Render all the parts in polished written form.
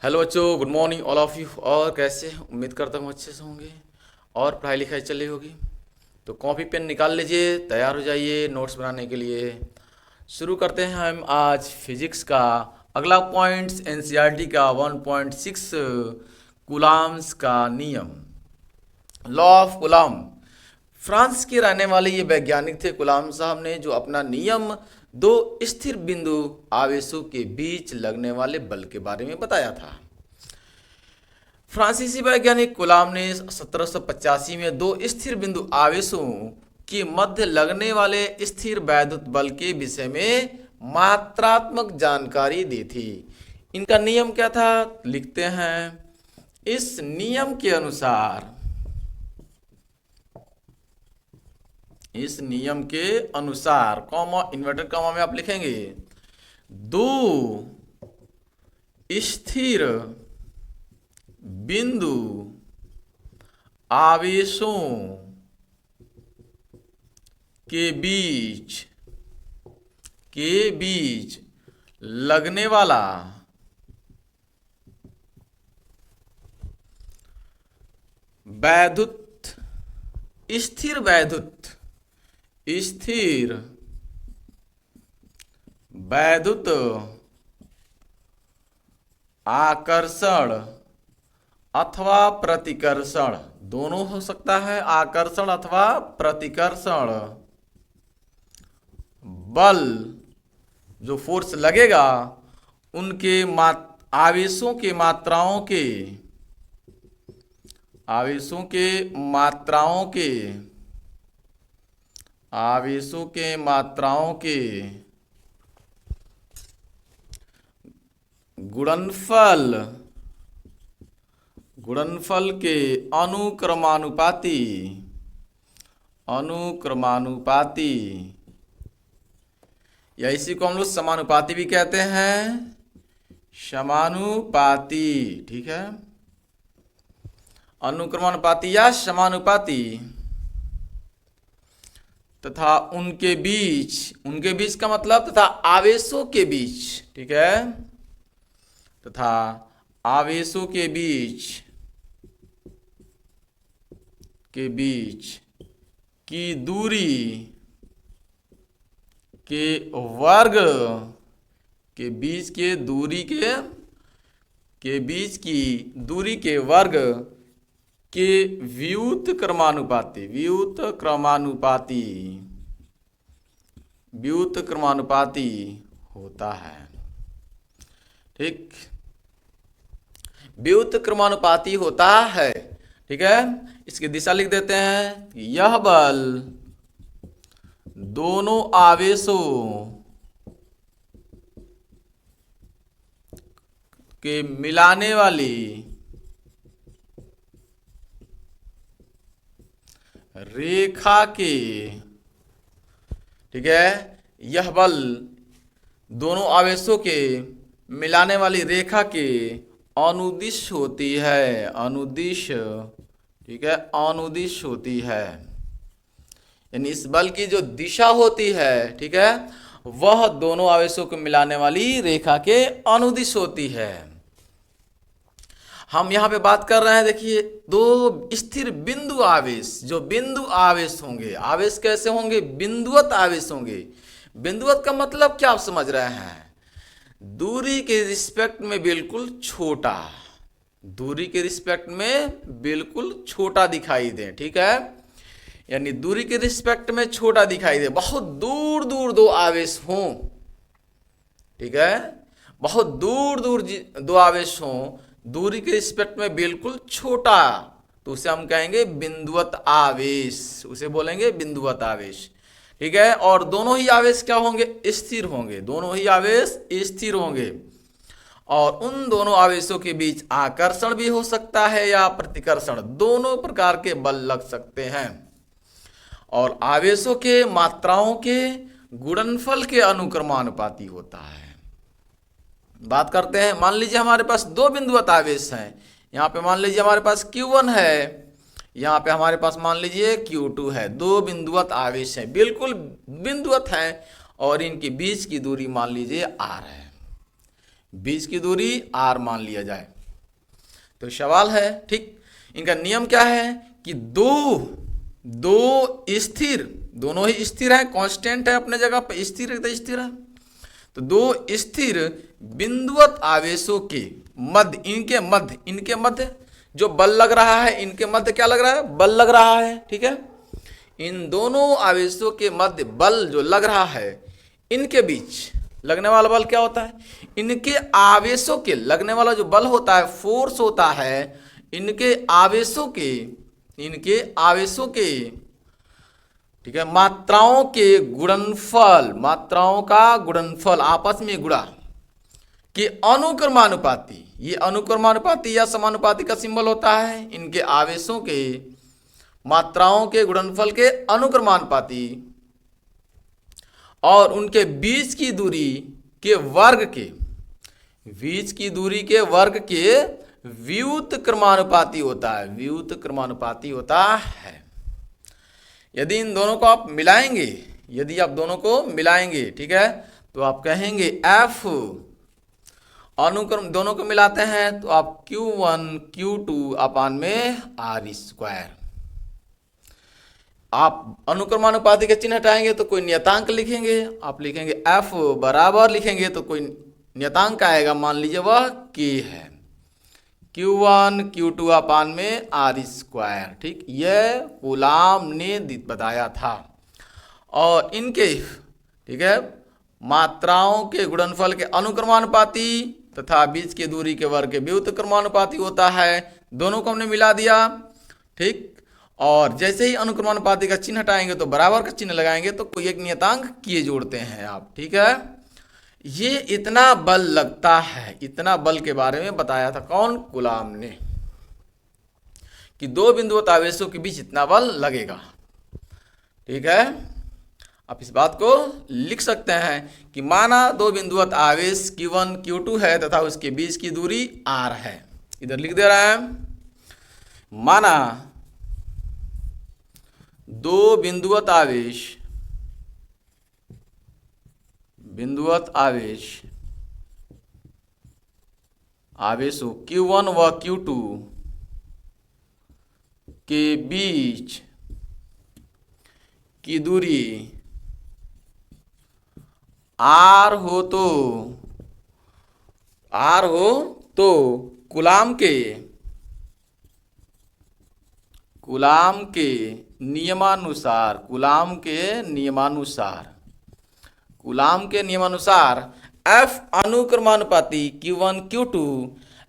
Hello बच्चों, good morning all of you. और कैसे हैं? उम्मीद करता हूँ अच्छे से होंगे और पढ़ाई लिखाई चल रही होगी। तो कॉपी पेन निकाल लीजिए, तैयार हो जाइए नोट्स बनाने के लिए। शुरू करते हैं हम आज फिजिक्स का अगला पॉइंट्स एनसीईआरटी का 1.6 कूलाम्स का नियम, लॉ ऑफ कूलाम। फ्रांस के रहने वाले ये वैज्ञानिक थे कूलाम साहब ने, जो अपना नियम दो स्थिर बिंदु आवेशों के बीच लगने वाले बल के बारे में बताया था। फ्रांसीसी वैज्ञानिक कूलाम ने 1785 में दो स्थिर बिंदु आवेशों के मध्य लगने वाले स्थिर वैद्युत बल के विषय में मात्रात्मक जानकारी दी थी। इनका नियम क्या था? लिखते हैं, इस नियम के अनुसार, इस नियम के अनुसार, कॉमा इन्वर्टेड कॉमा में आप लिखेंगे, दो स्थिर बिंदु आवेशों के बीच लगने वाला वैद्युत स्थिर वैद्युत आकर्षण अथवा प्रतिकर्षण, दोनों हो सकता है, आकर्षण अथवा प्रतिकर्षण बल जो फोर्स लगेगा उनके आवेशों के मात्राओं के गुणनफल के अनुक्रमानुपाती, या इसी को हम लोग समानुपाती भी कहते हैं, समानुपाती, ठीक है, अनुक्रमानुपाती या समानुपाती, तथा उनके बीच का मतलब तथा आवेशों के बीच, ठीक है, तथा आवेशों के बीच की दूरी के वर्ग के बीच की दूरी के वर्ग के व्युत क्रमानुपाती होता है। ठीक, व्युत क्रमानुपाती होता है, ठीक है। इसकी दिशा लिख देते हैं, यह बल दोनों आवेशों के मिलाने वाली रेखा के, ठीक है, यह बल दोनों आवेशों के मिलाने वाली रेखा के अनुदिश होती है, ठीक है, अनुदिश होती है, यानी इस बल की जो दिशा होती है, ठीक है, वह दोनों आवेशों को मिलाने वाली रेखा के अनुदिश होती है। हम यहां पे बात कर रहे हैं, देखिए, दो स्थिर बिंदु आवेश, जो बिंदु आवेश होंगे, आवेश कैसे होंगे? बिंदुवत आवेश होंगे। बिंदुवत का मतलब क्या आप समझ रहे हैं? दूरी के रिस्पेक्ट में बिल्कुल छोटा, दूरी के रिस्पेक्ट में बिल्कुल छोटा दिखाई दे, ठीक है, यानी दूरी के रिस्पेक्ट में छोटा दिखाई दे, बहुत दूर दूर दो आवेश हों, ठीक है, बहुत दूर दूर दो आवेश हों, दूरी के रिस्पेक्ट में बिल्कुल छोटा, तो उसे हम कहेंगे बिंदुवत आवेश, उसे बोलेंगे बिंदुवत आवेश, ठीक है। और दोनों ही आवेश क्या होंगे? स्थिर होंगे, दोनों ही आवेश स्थिर होंगे, और उन दोनों आवेशों के बीच आकर्षण भी हो सकता है या प्रतिकर्षण, दोनों प्रकार के बल लग सकते हैं, और आवेशों के मात्राओं के गुणनफल के अनुक्रमानुपाती होता है। बात करते हैं, मान लीजिए हमारे पास दो बिंदुवत आवेश हैं, यहाँ पे मान लीजिए हमारे पास Q1 है, यहाँ पे हमारे पास मान लीजिए Q2 है, दो बिंदुवत आवेश हैं, बिल्कुल बिंदुवत हैं, और इनके बीच की दूरी मान लीजिए r है, बीच की दूरी r मान लिया जाए। तो सवाल है, ठीक, इनका नियम क्या है कि दो दो स्थिर, दोनों ही स्थिर है, कांस्टेंट है अपने जगह पर, स्थिर है तो स्थिर है। तो दो स्थिर बिंदुवत आवेशों के मध्य, इनके मध्य जो बल लग रहा है, इनके मध्य क्या लग रहा है, बल लग रहा है, ठीक है। इन दोनों आवेशों के मध्य बल जो लग रहा है, इनके बीच लगने वाला बल क्या होता है, इनके आवेशों के लगने वाला जो बल होता है, फोर्स होता है, इनके आवेशों के, इनके आवेशों के, ठीक है, मात्राओं के गुणनफल, मात्राओं का गुणनफल आपस में गुणा कि अनुक्रमानुपाती, ये अनुक्रमानुपाती या समानुपाती का सिंबल होता है, इनके आवेशों के मात्राओं के गुणनफल के अनुक्रमानुपाती और उनके बीच की दूरी के वर्ग के, बीच की दूरी के वर्ग के व्युत क्रमानुपाती होता है, व्युत क्रमानुपाती होता है। यदि इन दोनों को आप मिलाएंगे, यदि आप दोनों को मिलाएंगे, ठीक है, तो आप कहेंगे F अनुक्रम, दोनों को मिलाते हैं तो आप Q1 Q2 अपान में R स्क्वायर। आप अनुक्रमानुपाती के चिन्ह हटाएंगे तो कोई नियतांक लिखेंगे, आप लिखेंगे F बराबर, लिखेंगे तो कोई नियतांक आएगा, मान लीजिए वह K है, Q1 Q2 अपान में R स्क्वायर, ठीक, यह कूलाम ने बताया था। और इनके, ठीक है, मात्राओं के गुणनफल के अनुक्रमानुपाती तथा बीच की दूरी के वर्ग के व्युत क्रमानुपाती होता है, दोनों को हमने मिला दिया, ठीक। और जैसे ही अनुक्रमानुपाती का चिन्ह हटाएंगे तो बराबर का चिन्ह लगाएंगे तो कोई एक नियतांक किए जोड़ते हैं आप, ठीक है। ये इतना बल लगता है, इतना बल के बारे में बताया था कौन, कूलाम ने, कि दो बिंदुवत आवेशों के बीच इतना बल लगेगा, ठीक है। आप इस बात को लिख सकते हैं कि माना दो बिंदुवत आवेश Q1 Q2 है तथा उसके बीच की दूरी R है, इधर लिख दे रहा है, माना दो बिंदुवत आवेश, बिंदुवत आवेशों Q1 व Q2 के बीच की दूरी R हो तो कूलाम के नियमानुसार, कूलाम के नियमानुसार F अनुक्रमानुपाती Q1 Q2,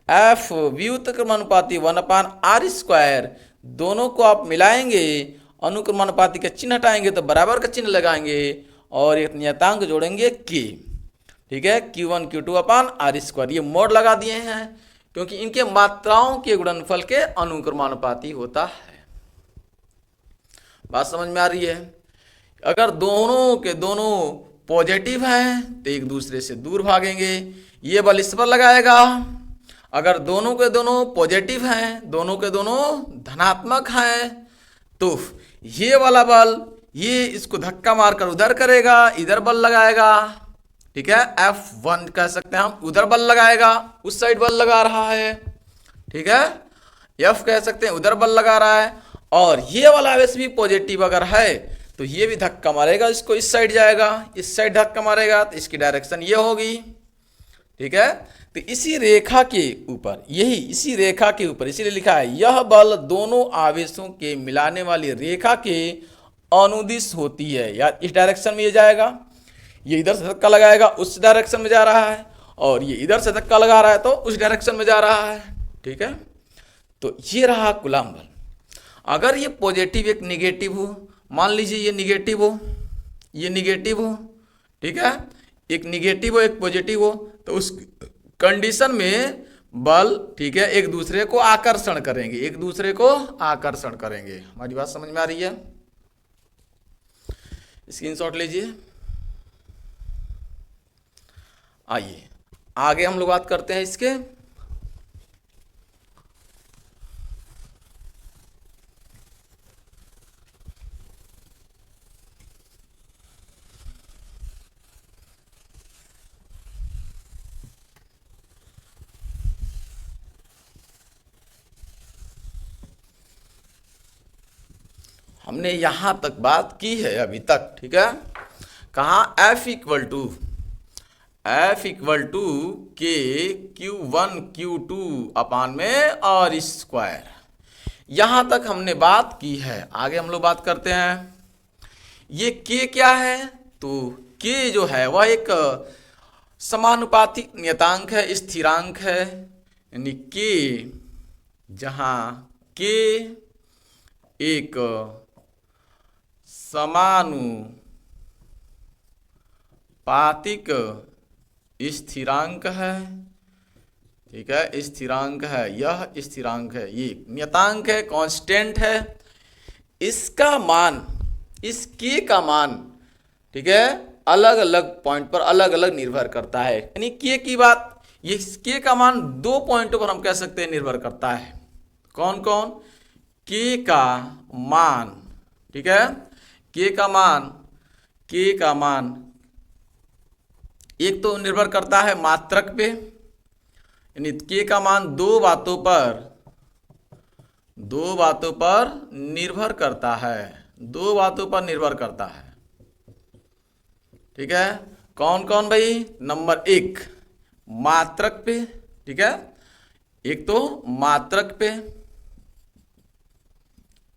F व्युत क्रमानुपाती 1/R square, दोनों को आप मिलाएंगे, अनुक्रमानुपाती का चिन्ह हटाएंगे तो बराबर का चिन्ह लगाएंगे और एक नियतांक जोड़ेंगे K, ठीक है, Q1 Q2 अपान R स्क्वायर। ये मोड लगा दिए हैं क्योंकि इनके मात्राओं के गुणनफल के अनुक्रमानुपाती होता है। बात समझ में आ रही है। अगर दोनों के दोनों पॉजिटिव हैं तो एक दूसरे से दूर भागेंगे, ये बल इस पर लगाएगा। अगर दोनों के दोनों पॉजिटिव हैं, दोनों के दोनों धनात्मक हैं, तो ये वाला बल, ये इसको धक्का मारकर उधर करेगा, इधर बल लगाएगा, ठीक है, F1 कह सकते हैं हम, उधर बल लगाएगा, उस साइड बल लगा रहा है, ठीक है, F कह सकते हैं उधर बल लगा रहा है। और ये वाला आवेश भी पॉजिटिव अगर है तो ये भी धक्का मारेगा, इसको इस साइड जाएगा, इस साइड धक्का मारेगा तो इसकी डायरेक्शन ये होगी, ठीक है। तो इसी रेखा के ऊपर, यही इसी रेखा के ऊपर इसीलिए लिखा है यह बल दोनों आवेशों के मिलाने वाली रेखा के अनुदिश होती है, या इस डायरेक्शन में ये जाएगा, ये इधर से धक्का लगाएगा उस डायरेक्शन में जा रहा है, और ये इधर से धक्का लगा रहा है तो उस डायरेक्शन में जा रहा है, ठीक है। तो ये रहा कूलाम बल। अगर ये पॉजिटिव एक निगेटिव हो, मान लीजिए ये निगेटिव हो, ये निगेटिव हो, ठीक है, एक निगेटिव हो एक पॉजिटिव हो, तो उस कंडीशन में बल, ठीक है, एक दूसरे को आकर्षण करेंगे, एक दूसरे को आकर्षण करेंगे। हमारी बात समझ में आ रही है? स्क्रीनशॉट लीजिए। आइए आगे हम लोग बात करते हैं इसके। हमने यहां तक बात की है अभी तक, ठीक है। कहा एफ इक्वल टू के Q1 Q2 अपान में और स्क्वायर, यहां तक हमने बात की है। आगे हम लोग बात करते हैं, ये के क्या है, तो के जो है वह एक समानुपातिक नियतांक है, स्थिरांक है, यानी के जहां के एक समानुपातिक स्थिरांक है, ठीक है, स्थिरांक है, यह स्थिरांक है, ये नियतांक है, कांस्टेंट है। इसका मान, इस के का मान, ठीक है, अलग अलग पॉइंट पर अलग अलग निर्भर करता है। यानी के की बात, ये के का मान दो पॉइंटों पर हम कह सकते हैं निर्भर करता है। कौन कौन? के का मान, ठीक है, के का मान एक तो निर्भर करता है मात्रक पे, यानी के का मान दो बातों पर निर्भर करता है, दो बातों पर निर्भर करता है, ठीक है। कौन कौन भाई? नंबर एक मात्रक पे, ठीक है, एक तो मात्रक पे,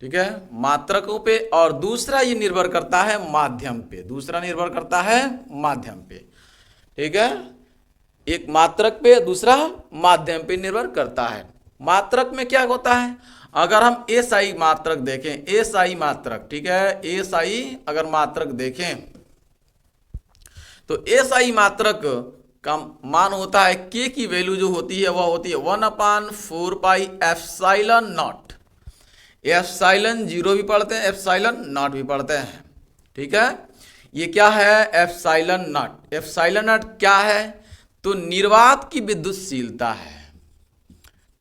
ठीक है, मात्रकों पे, और दूसरा ये निर्भर करता है माध्यम पे, दूसरा निर्भर करता है माध्यम पे, ठीक है। एक मात्रक पे, दूसरा माध्यम पे निर्भर करता है। मात्रक में क्या होता है, अगर हम एसआई मात्रक देखें, एसआई मात्रक, ठीक है, एसआई अगर मात्रक देखें तो एसआई मात्रक का मान होता है, के की वैल्यू जो होती है वह होती है 1/4 pi epsilon not. Epsilon zero भी पढ़ते हैं, एप्सिलॉन नॉट भी पढ़ते हैं, ठीक है। ये क्या है? Epsilon not. एप्सिलॉन नॉट क्या है? तो निर्वात की विद्युतशीलता है,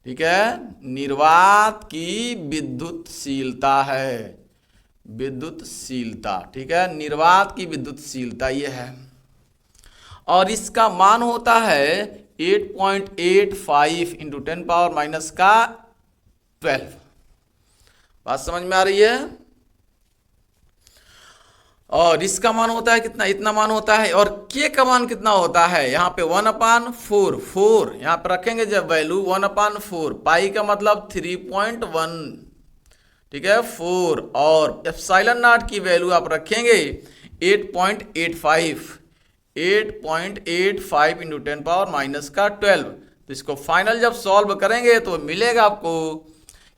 ठीक है, निर्वात की विद्युतशीलता है, विद्युतशीलता, ठीक है, निर्वात की विद्युतशीलता ये है। और इसका मान होता है 8.85 इंटू 10⁻⁻12। बात समझ में आ रही है? और इसका मान होता है कितना? इतना मान होता है। और के का मान कितना होता है? यहाँ पे 1/4, 4 यहाँ पे रखेंगे जब वैल्यू 1/4, पाई का मतलब 3.1, ठीक है, 4, और एप्सिलॉन नॉट की वैल्यू आप रखेंगे 8.85, 8.85 इंटू 10⁻⁻12। तो इसको फाइनल जब सॉल्व करेंगे तो मिलेगा आपको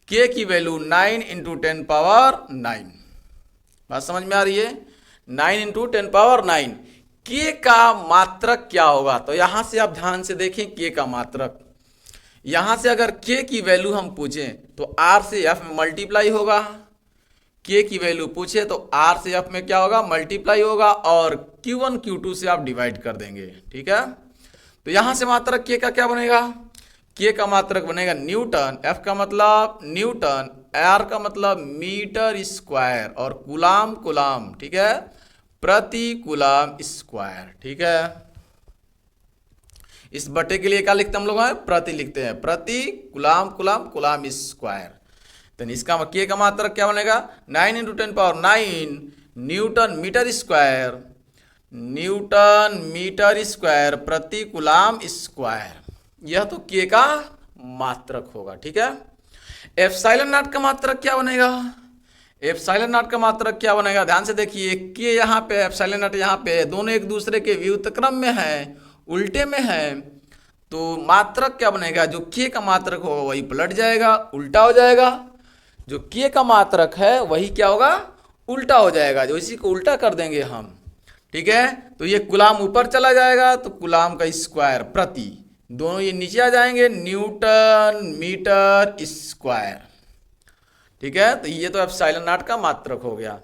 के की वैल्यू 9 इंटू 10⁻9। बात समझ में आ रही है? 9 इंटू 10⁻9। के का मात्रक क्या होगा? तो यहां से आप ध्यान से देखें, के का मात्रक, यहां से अगर के की वैल्यू हम पूछें तो आर से एफ में मल्टीप्लाई होगा। के की वैल्यू पूछे तो आर से एफ में क्या होगा? मल्टीप्लाई होगा, और Q1 Q2 से आप डिवाइड कर देंगे, ठीक है। तो यहां से मात्रक के का क्या बनेगा? के का मात्रक बनेगा न्यूटन, एफ का मतलब न्यूटन, आर का मतलब मीटर स्क्वायर, और कुलाम कुलाम, ठीक है, प्रति कुलाम स्क्वायर, ठीक है। इस बटे के लिए क्या लिखते हैं हम लोग? प्रति लिखते हैं, प्रति कुलाम कुलाम कुलाम स्क्वायर। तो इसका के का मात्रक क्या बनेगा? 9 into 10⁻9 newton metre square, newton metre square प्रति कुलाम स्क्वायर। यह तो के का मात्रक होगा, ठीक है। एप्सिलॉन नॉट का मात्रक क्या बनेगा? एप्सिलॉन नॉट का मात्रक क्या बनेगा? ध्यान से देखिए, के यहाँ पे, एप्सिलॉन नॉट यहाँ पे, दोनों एक दूसरे के व्युत्क्रम में है, उल्टे में है। तो मात्रक क्या बनेगा? जो के का मात्रक होगा वही पलट जाएगा, उल्टा हो जाएगा। जो के का मात्रक है वही क्या होगा? उल्टा हो जाएगा। जो इसी को उल्टा कर देंगे हम, ठीक है, तो ये कुलाम ऊपर चला जाएगा, तो कुलाम का स्क्वायर प्रति, दोनों ये नीचे आ जाएंगे, न्यूटन मीटर स्क्वायर, ठीक है। तो ये तो एप्सिलॉन नॉट का मात्रक हो गया।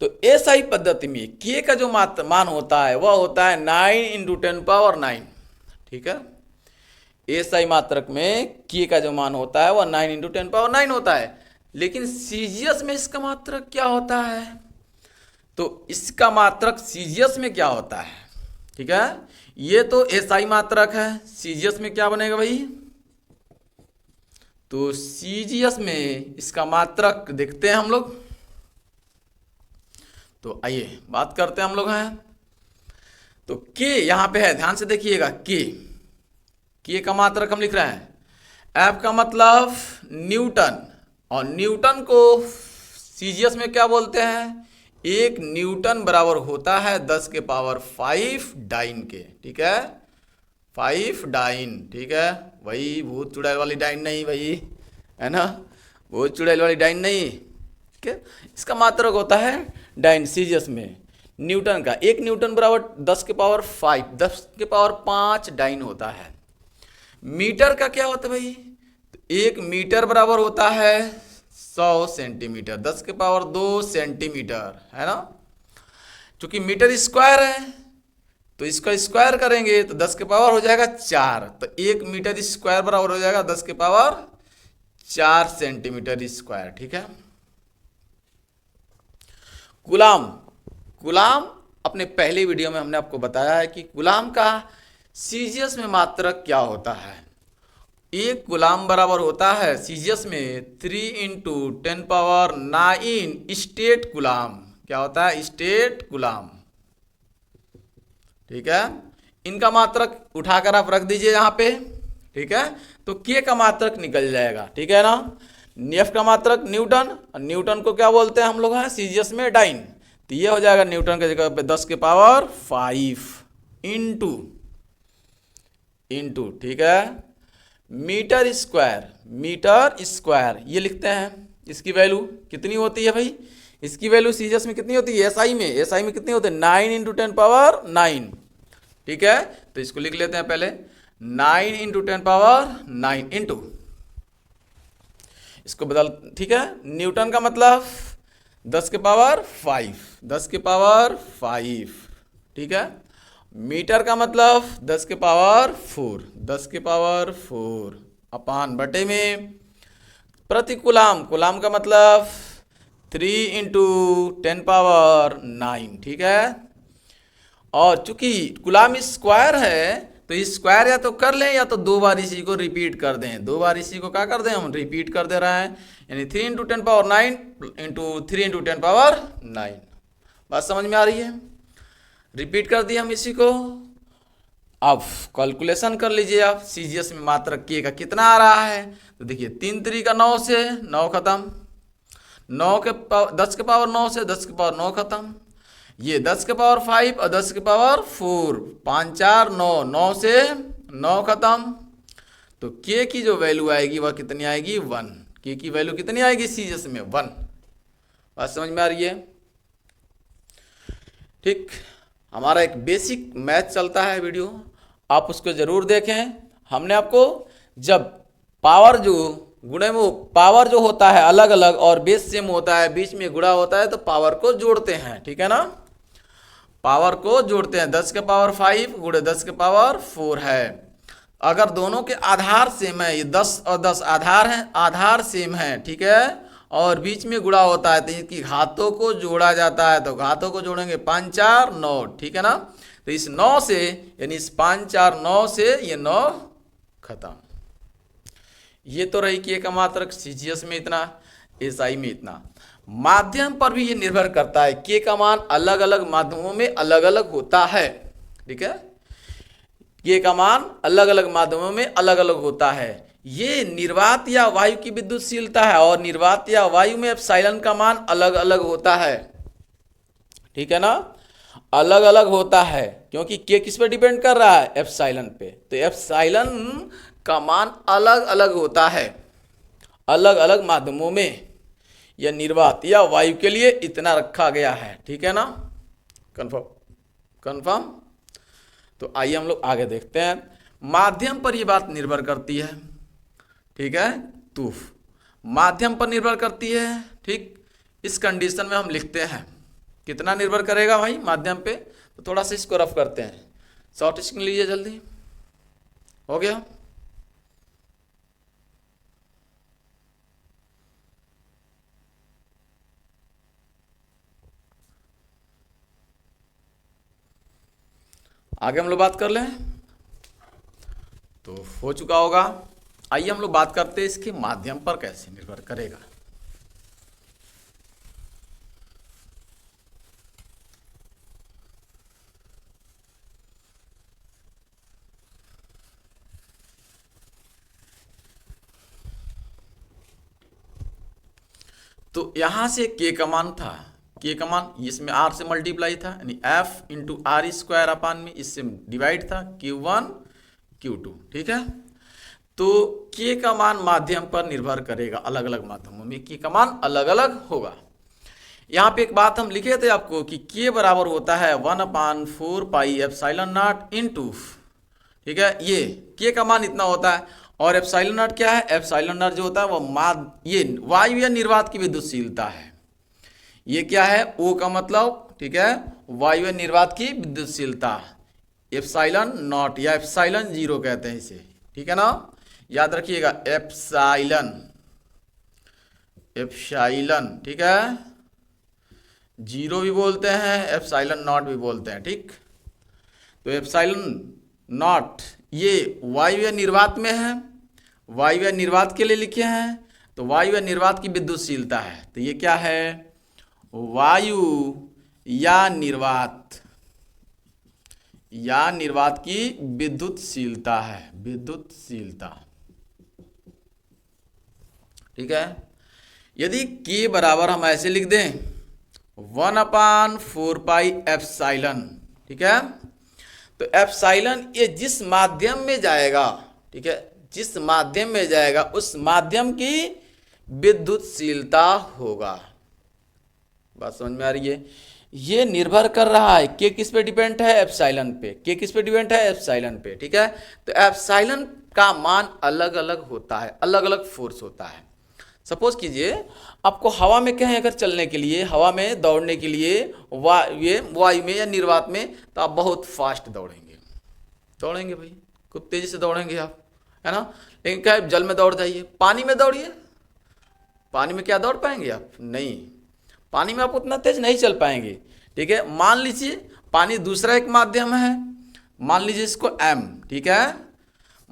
तो एसआई पद्धति में के का जो मान होता है वह होता है 9 इंटू 10⁻9, ठीक है। एसआई मात्रक में के का जो मान होता है वह 9 इंटू 10⁻9 होता है। लेकिन सीजीएस में इसका मात्रक क्या होता है? तो इसका मात्रक सीजीएस में क्या होता है, ठीक है। ये तो एसआई मात्रक है, सीजीएस में क्या बनेगा भाई? तो सीजीएस में इसका मात्रक देखते हैं हम लोग। तो आइए बात करते हैं हम लोग हैं। तो के यहां पे है, ध्यान से देखिएगा, के का मात्रक हम लिख रहे हैं। एफ का मतलब न्यूटन, और न्यूटन को सीजीएस में क्या बोलते हैं? 1 न्यूटन बराबर होता है 10 के पावर 5 डाइन के। ठीक है, 5 डाइन। ठीक है, वही भूत चुड़ैल वाली डाइन नहीं भाई, है ना, भूत चुड़ैल वाली डाइन नहीं। ठीक है, इसका मात्रक होता है डाइन सीजीएस में न्यूटन का। 1 न्यूटन बराबर 10 के पावर 5, 10 के पावर 5 डाइन होता है। मीटर का क्या होता है भाई? तो 1 मीटर बराबर होता है 100 सेंटीमीटर, 10 के पावर 2 सेंटीमीटर, है ना। क्योंकि मीटर स्क्वायर है तो इसका स्क्वायर करेंगे तो 10 के पावर हो जाएगा 4, तो 1 मीटर स्क्वायर बराबर हो जाएगा 10 के पावर 4 सेंटीमीटर स्क्वायर। ठीक है। कूलाम, कूलाम अपने पहले वीडियो में हमने आपको बताया है कि कूलाम का सीजीएस में मात्रक क्या होता है। 1 कूलाम बराबर होता है सीजीएस में 3 इंटू 10 पावर 9 स्टेट कूलाम। क्या होता है? State coulomb. ठीक है, इनका मात्रक उठाकर आप रख दीजिए यहाँ पे। ठीक है, तो के का मात्रक निकल जाएगा। ठीक है ना। एफ का मात्रक न्यूटन, और न्यूटन को क्या बोलते हैं हम लोग हैं सीजीएस में? डाइन। तो ये हो जाएगा न्यूटन की जगह पे 10 के पावर 5 इंटू इंटू। ठीक है, मीटर स्क्वायर, मीटर स्क्वायर ये लिखते हैं। इसकी वैल्यू कितनी होती है भाई? इसकी वैल्यू सीजीएस में कितनी होती है? एसआई में, एसआई में कितनी होती है? 9 इंटू 10 पावर 9। ठीक है, तो इसको लिख लेते हैं पहले 9 इंटू 10 पावर 9 इंटू, इसको बदल। ठीक है, न्यूटन का मतलब 10 के पावर 5, 10 के पावर 5। ठीक है, मीटर का मतलब 10 के पावर 4, 10 के पावर 4 अपान बटे में प्रति कूलाम, कूलाम का मतलब 3 इंटू 10 पावर 9। ठीक है, और चूंकि कूलाम स्क्वायर है तो स्क्वायर या तो कर लें या तो 2 बार इसी को रिपीट कर दें। 2 बार इसी को क्या कर दें? हम रिपीट कर दे रहे हैं, यानी 3 into 10 power 9 into 3 into 10 power 9। बात समझ में आ रही है? रिपीट कर दिए हम इसी को। अब कैलकुलेशन कर लीजिए आप, सीजीएस में मात्रक के का कितना आ रहा है। तो देखिए 3 3 का 9 से 9 खत्म, 9 के 10 के पावर 9 से 10 के पावर 9 खत्म, ये 10 के पावर 5 और 10 के पावर 4, 5 4 9, 9 से 9 खत्म। तो के की जो वैल्यू आएगी वह कितनी आएगी? 1। के की वैल्यू कितनी आएगी सीजीएस में? 1। बात समझ में आ रही है? ठीक, हमारा एक बेसिक मैथ चलता है वीडियो, आप उसको जरूर देखें। हमने आपको जब पावर जो गुणे में पावर जो होता है अलग अलग और बेस सेम होता है, बीच में गुणा होता है, तो पावर को जोड़ते हैं। ठीक है ना, पावर को जोड़ते हैं। 10 के पावर 5 गुणे 10 के पावर 4 है। अगर दोनों के आधार सेम है, ये 10 और 10 आधार हैं, आधार सेम है। ठीक है, और बीच में गुणा होता है तो इनकी घातों को जोड़ा जाता है। तो घातों को जोड़ेंगे 5 4 9। ठीक है ना, तो इस 9 से, यानी इस 5 4 9 से ये 9 खत्म। ये तो रही कि एक मात्रक सीजीएस में इतना, एसआई में इतना। माध्यम पर भी ये निर्भर करता है, के का मान अलग अलग माध्यमों में अलग अलग होता है। ठीक है, के का मान अलग अलग माध्यमों में अलग अलग होता है। ये निर्वात या वायु की विद्युतशीलता है, और निर्वात या वायु में एप्सिलॉन का मान अलग अलग होता है। ठीक है ना, अलग अलग होता है, क्योंकि के किस पे डिपेंड कर रहा है? एप्सिलॉन पे। तो एप्सिलॉन का मान अलग अलग होता है अलग अलग माध्यमों में। या निर्वात या वायु के लिए इतना रखा गया है। ठीक है ना, कंफर्म कंफर्म। तो आइए हम लोग आगे देखते हैं। माध्यम पर यह बात निर्भर करती है। ठीक है, तो माध्यम पर निर्भर करती है। ठीक, इस कंडीशन में हम लिखते हैं कितना निर्भर करेगा भाई माध्यम पे। तो थोड़ा सा इसको रफ करते हैं, शॉर्ट स्क्रीन लीजिए जल्दी। हो गया? आगे हम लोग बात कर लें तो हो चुका होगा। आइए हम लोग बात करते हैं इसके माध्यम पर कैसे निर्भर करेगा। तो यहां से के का मान था, के का मान इसमें आर से मल्टीप्लाई था, यानी F into R square upon में इससे डिवाइड था Q1 Q2, ठीक है। तो के का मान माध्यम पर निर्भर करेगा, अलग अलग माध्यमों में के का मान अलग अलग होगा। यहाँ पे एक बात हम लिखे थे आपको कि के बराबर होता है 1/4 पाई एप्सिलॉन नॉट इंटू, ठीक है, ये के का मान इतना होता है। और एप्सिलॉन नॉट क्या है, एप्सिलॉन नॉट जो होता है वो ये वायु या निर्वात की विद्युतशीलता है। ये क्या है, ओ का मतलब, ठीक है, वायु या निर्वात की विद्युतशीलता, एप्सिलॉन नॉट या एप्सिलॉन जीरो कहते हैं इसे, ठीक है ना, याद रखिएगा एप्सिलॉन, एप्सिलॉन, ठीक है, जीरो भी बोलते हैं, एप्सिलॉन नॉट भी बोलते हैं, ठीक। तो एप्सिलॉन नॉट ये वायु या निर्वात में है, वायु या निर्वात के लिए लिखे हैं, तो वायु या निर्वात की विद्युतशीलता है। तो ये क्या है, वायु या निर्वात की विद्युतशीलता है, विद्युतशीलता, ठीक है। यदि के बराबर हम ऐसे लिख दें 1/4 पाई एप्सिलॉन, ठीक है, तो एप्सिलॉन ये जिस माध्यम में जाएगा, ठीक है, जिस माध्यम में जाएगा उस माध्यम की विद्युतशीलता होगा। बात समझ में आ रही है। ये निर्भर कर रहा है के किस पे डिपेंड है, एप्सिलॉन पे, के किस पे डिपेंड है, एप्सिलॉन पे, ठीक है। तो एप्सिलॉन का मान अलग अलग होता है, अलग अलग फोर्स होता है। सपोज कीजिए आपको हवा में कहें अगर चलने के लिए, हवा में दौड़ने के लिए, वायु में या निर्वात में, तो आप बहुत फास्ट दौड़ेंगे भाई, खूब तेजी से दौड़ेंगे आप, है ना। लेकिन क्या है, जल में दौड़ जाइए, पानी में दौड़िए, पानी में क्या दौड़ पाएंगे आप, नहीं, पानी में आप उतना तेज नहीं चल पाएंगे, ठीक है। मान लीजिए पानी दूसरा एक माध्यम है, मान लीजिए इसको M, ठीक है,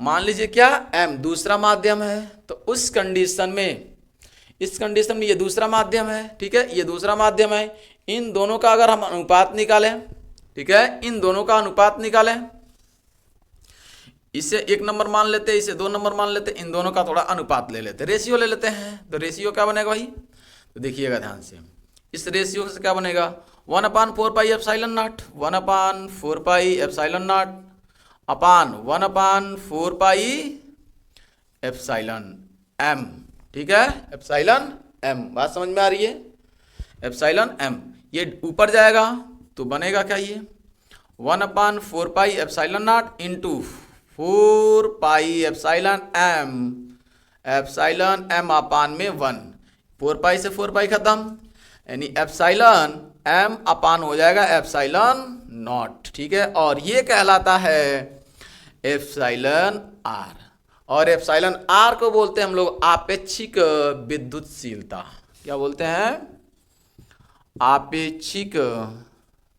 मान लीजिए क्या M दूसरा माध्यम है, तो उस कंडीशन में, इस कंडीशन में ये दूसरा माध्यम है, ठीक है, ये दूसरा माध्यम है, इन दोनों का अगर हम अनुपात निकालें, ठीक है, इन दोनों का अनुपात निकालें, इसे 1 नंबर मान लेते हैं, इसे 2 नंबर मान लेते हैं, इन दोनों का थोड़ा अनुपात ले लेते हैं, रेशियो ले लेते हैं। तो रेशियो क्या बनेगा भाई, तो देखिएगा ध्यान से, इस रेशियो से क्या बनेगा 1/4 pi epsilon not, 1/4 pi epsilon not upon 1/4 pi epsilon M, ठीक है, एप्सिलॉन M। बात समझ में आ रही है, एप्सिलॉन M ये ऊपर जाएगा तो बनेगा क्या, ये 1/4 pi epsilon not into 4 pi epsilon M, epsilon M अपान में 1, 4 पाई से 4 पाई खत्म, यानी एप्सिलॉन M अपान हो जाएगा एप्सिलॉन नॉट, ठीक है। और ये कहलाता है एप्सिलॉन R, और एप्सिलॉन R को बोलते हैं हम लोग आपेक्षिक विद्युतशीलता। क्या बोलते हैं, आपेक्षिक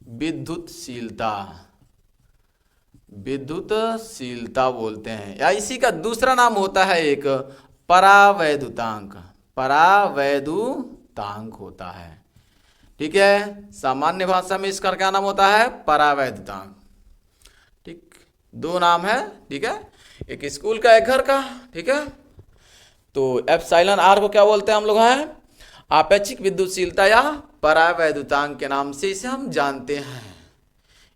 विद्युतशीलता, विद्युतशीलता बोलते हैं, या इसी का दूसरा नाम होता है एक परावैद्युतांक, परावैद्युतांक होता है, ठीक है। सामान्य भाषा में इसका क्या नाम होता है, परावैद्युतांक, ठीक, 2 नाम है, ठीक है, एक स्कूल का एक घर का, ठीक है। तो एप्सिलॉन R को क्या बोलते हैं हम लोग, हैं आपेक्षिक विद्युतशीलता या परावैद्युतांक के नाम से इसे हम जानते हैं।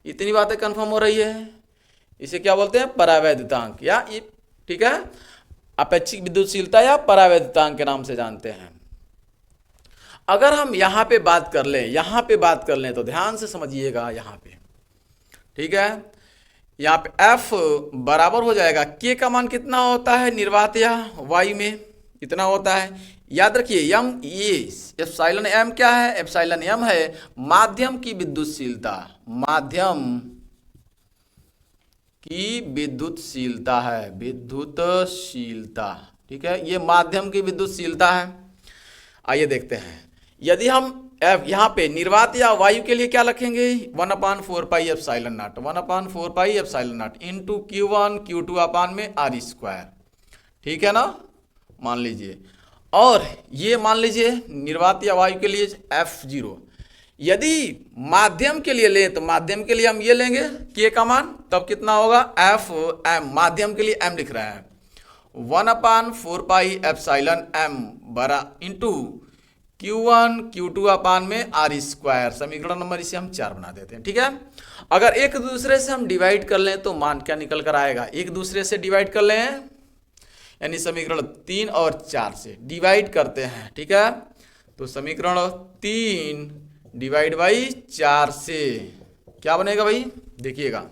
इतनी बातें कंफर्म हो रही है, इसे क्या बोलते हैं, परावैद्युतांक, या ये, ठीक है, आपेक्षिक विद्युतशीलता या परावैद्युतांक के नाम से जानते हैं। अगर हम यहाँ पे बात कर लें, यहाँ पे बात कर लें तो ध्यान से समझिएगा यहाँ पे, ठीक है, यहाँ पे F बराबर हो जाएगा, K का मान कितना होता है निर्वात या वायु में, इतना होता है, याद रखिए M, ये एप्सिलॉन M क्या है, एप्सिलॉन M है माध्यम की विद्युतशीलता, माध्यम की विद्युतशीलता है, विद्युतशीलता, ठीक है, ये माध्यम की विद्युतशीलता है। आइए देखते हैं, यदि हम यहाँ पे निर्वात या वायु के लिए क्या रखेंगे, 1/4 pi epsilon not, 1/4 pi epsilon not into Q1 Q2 अपान में R स्क्वायर, ठीक है ना, मान लीजिए। और ये मान लीजिए निर्वात या वायु के लिए F0। यदि माध्यम के लिए लें तो माध्यम के लिए हम ये लेंगे K का मान, तब कितना होगा Fm, माध्यम के लिए m लिख रहा है 1/4πε बरा इंटू Q1 Q2 अपान में R स्क्वायर। समीकरण नंबर इसे हम 4 बना देते हैं, ठीक है। अगर एक दूसरे से हम डिवाइड कर लें तो मान क्या निकल कर आएगा, एक दूसरे से डिवाइड कर लें यानी समीकरण 3 और 4 से डिवाइड करते हैं, ठीक है। तो समीकरण 3 डिवाइड बाई 4 से क्या बनेगा भाई, देखिएगा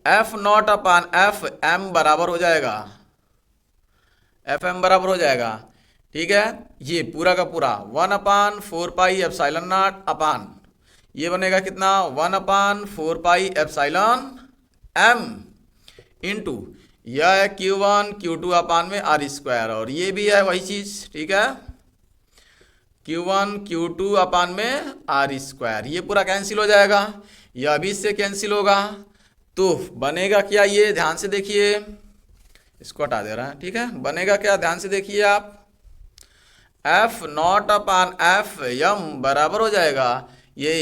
F0 अपान Fm बराबर हो जाएगा, Fm बराबर हो जाएगा, ठीक है। ये पूरा का पूरा 1/4πε0 अपान ये बनेगा कितना 1/4πε इंटू यह है Q1 Q2 अपान में R स्क्वायर, और ये भी है वही चीज, ठीक है, Q1 Q2 अपान में R स्क्वायर। ये पूरा कैंसिल हो जाएगा, यह भी इससे कैंसिल होगा, तो बनेगा क्या, ये ध्यान से देखिए, इसको हटा दे रहा है, ठीक है। बनेगा क्या, ध्यान से देखिए आप, F0 अपान Fm बराबर हो जाएगा, ये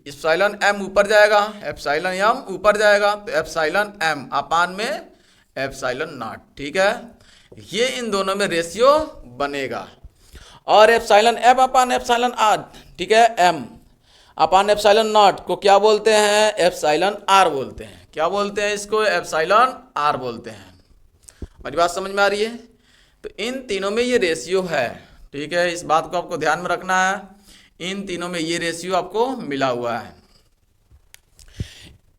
एप्सिलॉन m ऊपर जाएगा, एप्सिलॉन m ऊपर जाएगा, तो एप्सिलॉन m अपान में एप्सिलॉन नॉट, ठीक है। ये इन दोनों में रेशियो बनेगा, और एप्सिलॉन m अपान एप्सिलॉन r, ठीक है, m अपान एप्सिलॉन नॉट को क्या बोलते हैं, एप्सिलॉन r बोलते हैं। क्या बोलते हैं इसको, एप्सिलॉन r बोलते हैं। हमारी बात समझ में आ रही है। तो इन तीनों में ये रेशियो है, ठीक है, इस बात को आपको ध्यान में रखना है, इन तीनों में ये रेशियो आपको मिला हुआ है।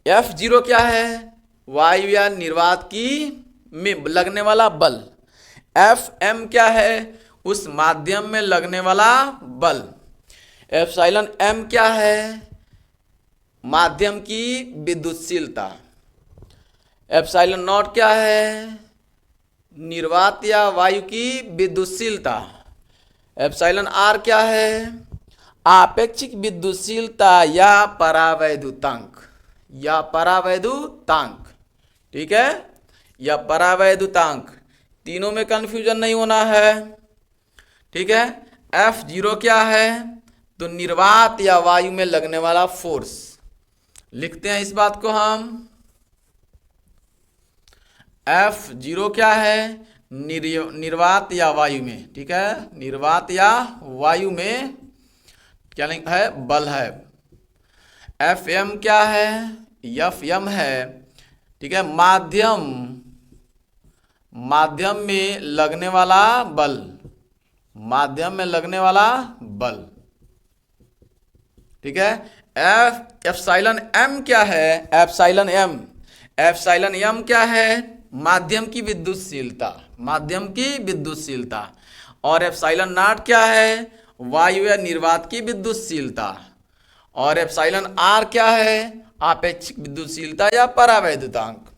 F0 क्या है, वायु या निर्वात की में लगने वाला बल। Fm क्या है, उस माध्यम में लगने वाला बल। एप्सिलॉन m क्या है, माध्यम की विद्युतशीलता। एप्सिलॉन नॉट क्या है, निर्वात या वायु की विद्युतशीलता। एप्सिलॉन r क्या है, आपेक्षिक विद्युतशीलता या परावैद्युतांक, या परावैद्युतांक, ठीक है, या परावैद्युतांक। तीनों में कंफ्यूजन नहीं होना है, ठीक है। F0 क्या है, तो निर्वात या वायु में लगने वाला फोर्स। लिखते हैं इस बात को हम, F0 क्या है, निर्वात या वायु में, ठीक है, निर्वात या वायु में क्या है, बल है। Fm क्या है, Fm है, ठीक है, माध्यम में लगने वाला बल, माध्यम में लगने वाला बल, ठीक है। एप्सिलॉन m क्या है, एप्सिलॉन m क्या है, माध्यम की विद्युतशीलता, माध्यम की विद्युतशीलता। और एप्सिलॉन नॉट क्या है, वायु या निर्वात की विद्युतशीलता। और एप्सिलॉन r क्या है, आपेक्षिक विद्युतशीलता या परावैद्युतांक।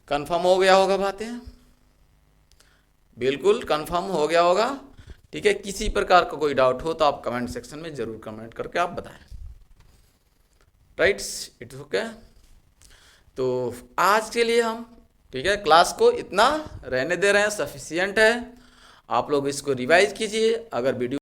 कंफर्म हो गया होगा बातें, बिल्कुल कंफर्म हो गया होगा, ठीक है। किसी प्रकार का कोई डाउट हो तो आप कमेंट सेक्शन में जरूर कमेंट करके आप बताएं, राइट्स, इट्स ओके। तो आज के लिए हम, ठीक है, क्लास को इतना रहने दे रहे हैं, सफिशिएंट है। आप लोग इसको रिवाइज कीजिए। अगर वीडियो